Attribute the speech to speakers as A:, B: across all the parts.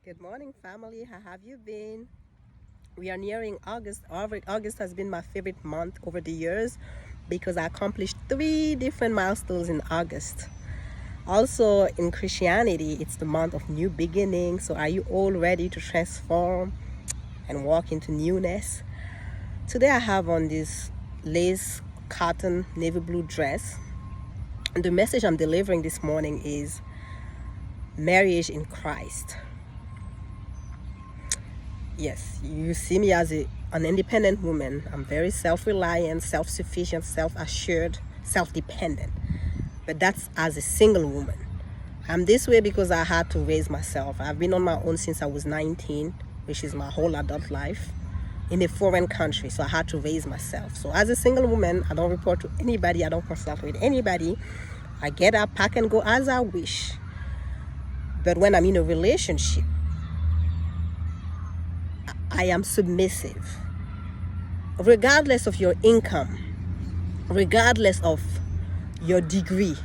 A: Good morning, family. How have you been? We are nearing August. August has been my favorite month over the years because I accomplished 3 different milestones in August. Also, in Christianity, it's the month of new beginnings. So, are you all ready to transform and walk into newness? Today, I have on this lace cotton navy blue dress. And the message I'm delivering this morning is marriage in Christ. Yes, you see me as an independent woman. I'm very self-reliant, self-sufficient, self-assured, self-dependent. But that's as a single woman. I'm this way because I had to raise myself. I've been on my own since I was 19, which is my whole adult life, in a foreign country. So I had to raise myself. So as a single woman, I don't report to anybody. I don't consult with anybody. I get up, pack, and go as I wish. But when I'm in a relationship, I am submissive. Regardless of your income, regardless of your degree,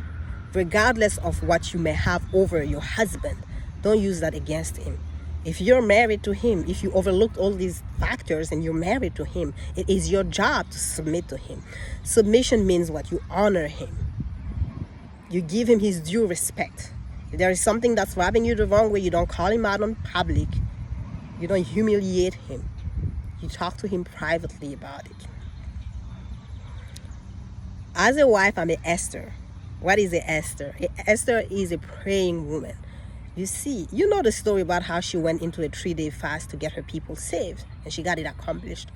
A: regardless of what you may have over your husband, don't use that against him. If you're married to him, if you overlooked all these factors and you're married to him, it is your job to submit to him. Submission means what? You honor him. You give him his due respect. If there is something that's rubbing you the wrong way, you don't call him out in public. You don't humiliate him. You talk to him privately about it. As a wife, I'm an Esther. What is an Esther? Esther is a praying woman. You see, you know the story about how she went into a 3-day fast to get her people saved, and she got it accomplished.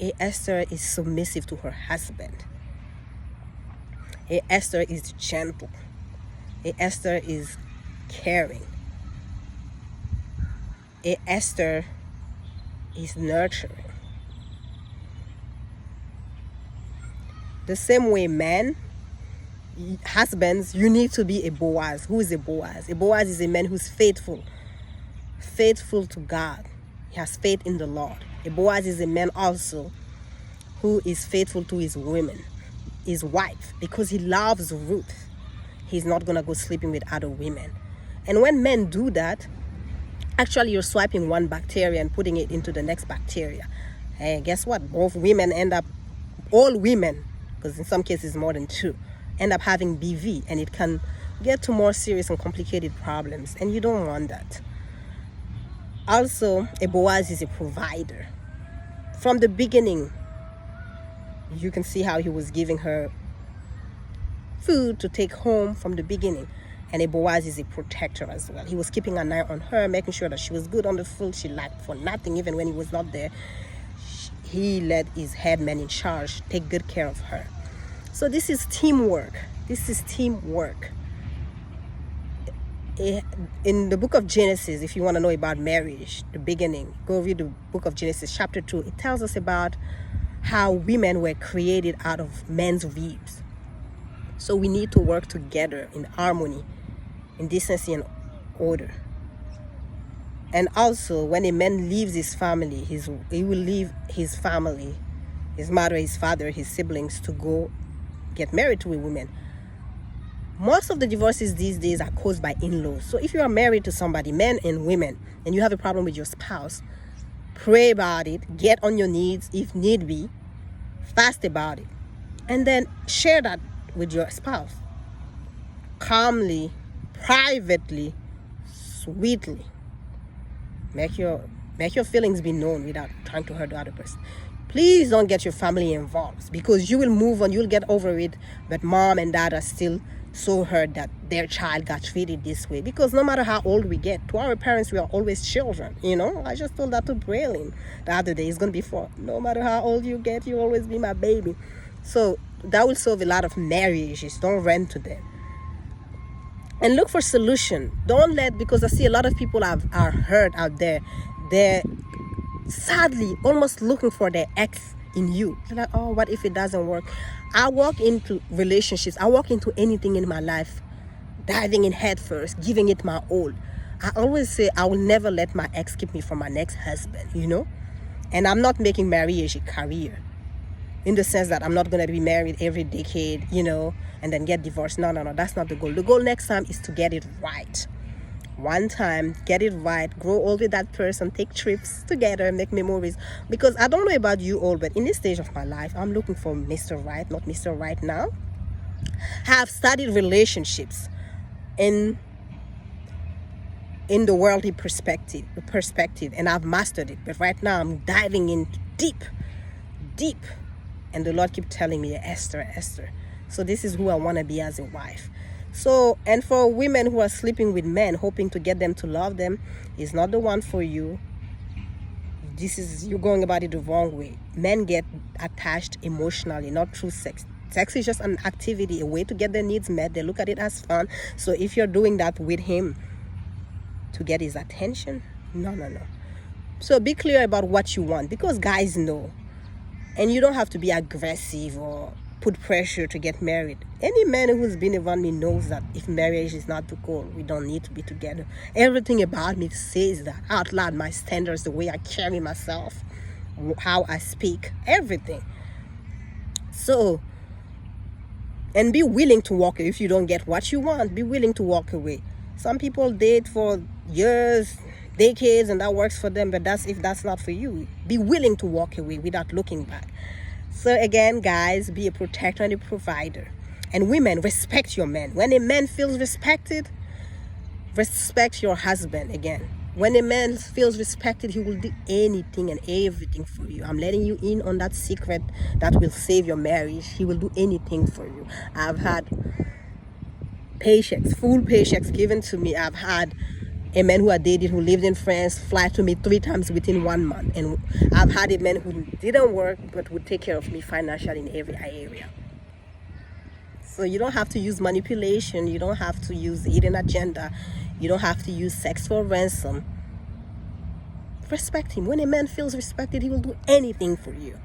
A: A Esther is submissive to her husband. A Esther is gentle. A Esther is caring. A Esther is nurturing. The same way men, husbands, you need to be a Boaz. Who is a Boaz? A Boaz is a man who's faithful to God. He has faith in the Lord. A Boaz is a man also who is faithful to his women, his wife, because he loves Ruth. He's not going to go sleeping with other women. And when men do that, actually you're swiping one bacteria and putting it into the next bacteria. Hey, guess what? Both women end up, all women, because in some cases more than 2, end up having BV, and it can get to more serious and complicated problems, and you don't want that. Also, a Boaz is a provider. From the beginning, you can see how he was giving her food to take home from the beginning. And a Boaz is a protector as well. He was keeping an eye on her, making sure that she was good on the food. She lacked for nothing. Even when he was not there, he let his head man in charge take good care of her. So this is teamwork. In the book of Genesis, if you want to know about marriage, the beginning, go read the book of Genesis chapter 2. It tells us about how women were created out of men's ribs. So we need to work together in harmony, in decency and order. And also, when a man leaves his family, he will leave his family, his mother, his father, his siblings, to go get married to a woman. Most of the divorces these days are caused by in-laws. So if you are married to somebody, men and women, and you have a problem with your spouse, pray about it, get on your knees if need be, fast about it, and then share that with your spouse. Calmly, privately, sweetly. Make your feelings be known without trying to hurt the other person. Please don't get your family involved, because you will move on, you'll get over it, but mom and dad are still so hurt that their child got treated this way. Because no matter how old we get, to our parents, we are always children, I just told that to Braylon the other day. It's going to be 4. No matter how old you get, you'll always be my baby. So that will solve a lot of marriages. Don't run to them. And look for solution. Don't because I see a lot of people are hurt out there. They're sadly almost looking for their ex in you. They're like, oh, what if it doesn't work? I walk into relationships. I walk into anything in my life, diving in head first, giving it my all. I always say I will never let my ex keep me from my next husband, And I'm not making marriage a career, in the sense that I'm not going to be married every decade, and then get divorced. No, that's not the goal. The goal next time is to get it right. one time, get it right, grow old with that person, take trips together, make memories. Because I don't know about you all, but in this stage of my life, I'm looking for Mr. Right, not Mr. Right now. I have studied relationships in the worldly perspective, and I've mastered it. But right now I'm diving in deep, and the Lord keeps telling me, Esther. So this is who I want to be as a wife. So, and for women who are sleeping with men, hoping to get them to love them, is not the one for you. You're going about it the wrong way. Men get attached emotionally, not through sex. Sex is just an activity, a way to get their needs met. They look at it as fun. So if you're doing that with him to get his attention, no. So be clear about what you want, because guys know. And you don't have to be aggressive or put pressure to get married. Any man who's been around me knows that if marriage is not the goal, we don't need to be together. Everything about me says that out loud. My standards, the way I carry myself, how I speak, everything. So, and be willing to walk away if you don't get what you want. Be willing to walk away. Some people date for years, decades, and that works for them. But if that's not for you, be willing to walk away without looking back. So again, guys, be a protector and a provider. And women, respect your men. When a man feels respected, respect your husband. Again, when a man feels respected, he will do anything and everything for you. I'm letting you in on that secret that will save your marriage. He will do anything for you. I've had paychecks, full paychecks given to me. I've had a man who I dated who lived in France fly to me 3 times within 1 month. And I've had a man who didn't work but would take care of me financially in every area. So you don't have to use manipulation. You don't have to use the hidden agenda. You don't have to use sex for ransom. Respect him. When a man feels respected, he will do anything for you.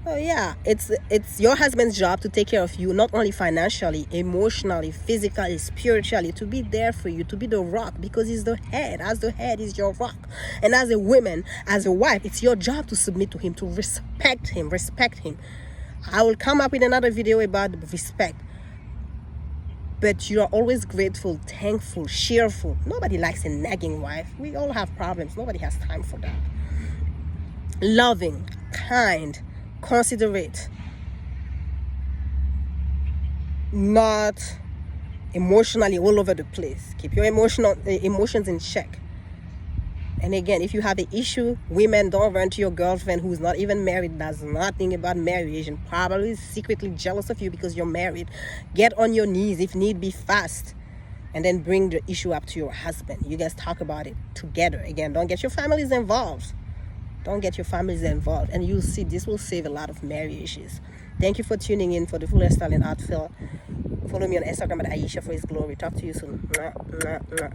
A: Oh yeah, it's your husband's job to take care of you, not only financially, emotionally, physically, spiritually, to be there for you, to be the rock, because he's the head. As the head, he's your rock. And as a woman, as a wife, it's your job to submit to him, to respect him. I will come up with another video about respect. But you are always grateful, thankful, cheerful. Nobody likes a nagging wife. We all have problems. Nobody has time for that. Loving, kind, considerate, not emotionally all over the place. Keep your emotions in check. And again, if you have an issue, women, don't run to your girlfriend who's not even married, does nothing about marriage, and probably is secretly jealous of you because you're married. Get on your knees, if need be, fast, and then bring the issue up to your husband. You guys talk about it together. Again, don't get your families involved. And you'll see this will save a lot of marriages. Thank you for tuning in for the Full Hairstyle and Art Fill. Follow me on Instagram at Aisha for His Glory. Talk to you soon. Mwah, mwah, mwah.